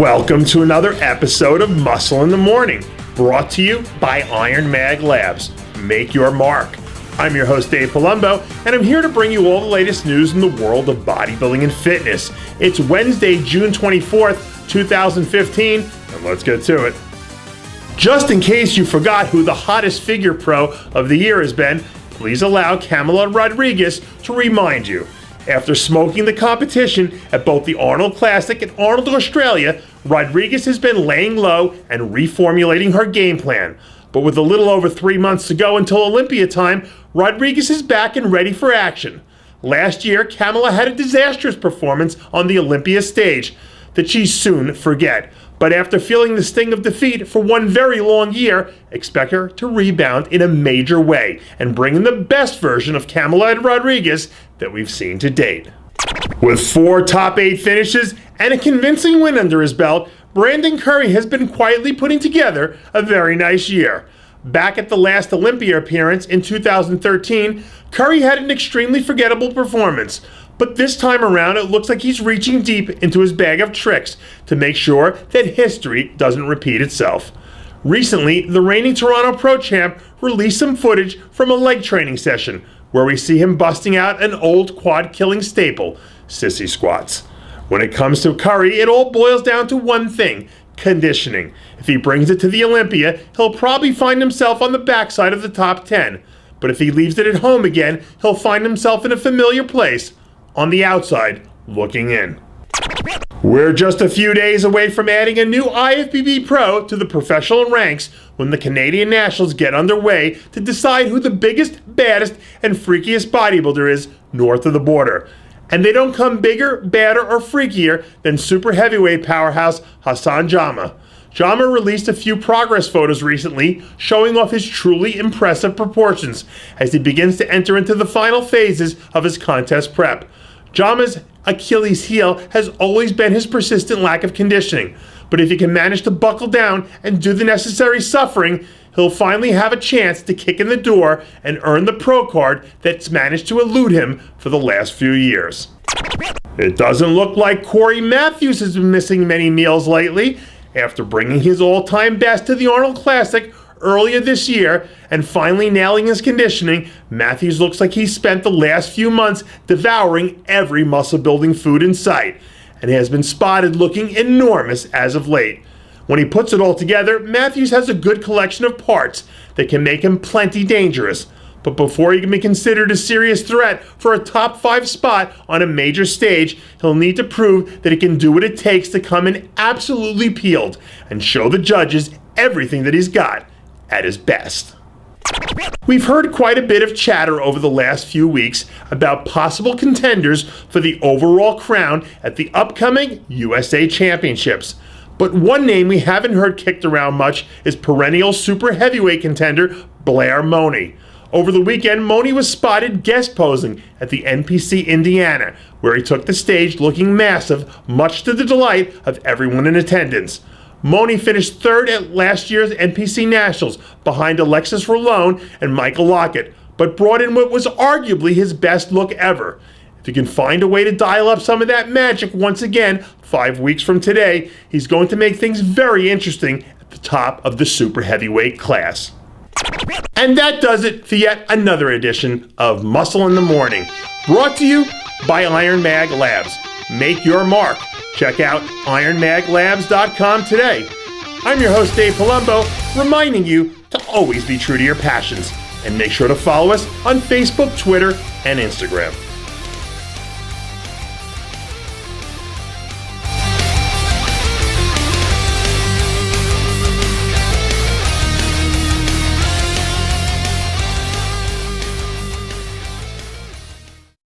Welcome to another episode of Muscle in the Morning, brought to you by Iron Mag Labs. Make your mark. I'm your host, Dave Palumbo, and I'm here to bring you all the latest news in the world of bodybuilding and fitness. It's Wednesday, June 24th, 2015, and let's get to it. Just in case you forgot who the hottest figure pro of the year has been, please allow Camala Rodriguez to remind you. After smoking the competition at both the Arnold Classic and Arnold Australia, Rodriguez has been laying low and reformulating her game plan. But with a little over 3 months to go until Olympia time, Rodriguez is back and ready for action. Last year, Camala had a disastrous performance on the Olympia stage that she'd soon forget. But after feeling the sting of defeat for one very long year, expect her to rebound in a major way and bring in the best version of Camala and Rodriguez that we've seen to date. With 4 top 8 finishes and a convincing win under his belt, Brandon Cory has been quietly putting together a very nice year. Back at the last Olympia appearance in 2013, Cory had an extremely forgettable performance. But this time around, it looks like he's reaching deep into his bag of tricks to make sure that history doesn't repeat itself. Recently, the reigning Toronto Pro Champ released some footage from a leg training session where we see him busting out an old quad-killing staple, sissy squats. When it comes to Cory, it all boils down to one thing: conditioning. If he brings it to the Olympia, he'll probably find himself on the backside of the top 10. But if he leaves it at home again, he'll find himself in a familiar place, on the outside, looking in. We're just a few days away from adding a new IFBB Pro to the professional ranks when the Canadian Nationals get underway to decide who the biggest, baddest, and freakiest bodybuilder is north of the border. And they don't come bigger, badder, or freakier than super heavyweight powerhouse Hassan Jama. Jama released a few progress photos recently showing off his truly impressive proportions as he begins to enter into the final phases of his contest prep. Jama's Achilles heel has always been his persistent lack of conditioning, but if he can manage to buckle down and do the necessary suffering, he'll finally have a chance to kick in the door and earn the pro card that's managed to elude him for the last few years. It doesn't look like Cory Matthews has been missing many meals lately. After bringing his all-time best to the Arnold Classic earlier this year and finally nailing his conditioning, Matthews looks like he's spent the last few months devouring every muscle-building food in sight and has been spotted looking enormous as of late. When he puts it all together, Matthews has a good collection of parts that can make him plenty dangerous. But before he can be considered a serious threat for a top 5 spot on a major stage, he'll need to prove that he can do what it takes to come in absolutely peeled and show the judges everything that he's got at his best. We've heard quite a bit of chatter over the last few weeks about possible contenders for the overall crown at the upcoming USA Championships. But one name we haven't heard kicked around much is perennial super heavyweight contender Blair Mone. Over the weekend, Mone was spotted guest posing at the NPC Indiana, where he took the stage looking massive, much to the delight of everyone in attendance. Mone finished 3rd at last year's NPC Nationals behind Alexis Rolone and Michael Lockett, but brought in what was arguably his best look ever. If he can find a way to dial up some of that magic once again 5 weeks from today, he's going to make things very interesting at the top of the super heavyweight class. And that does it for yet another edition of Muscle in the Morning, brought to you by Iron Mag Labs. Make your mark. Check out ironmaglabs.com today. I'm your host, Dave Palumbo, reminding you to always be true to your passions. And make sure to follow us on Facebook, Twitter, and Instagram.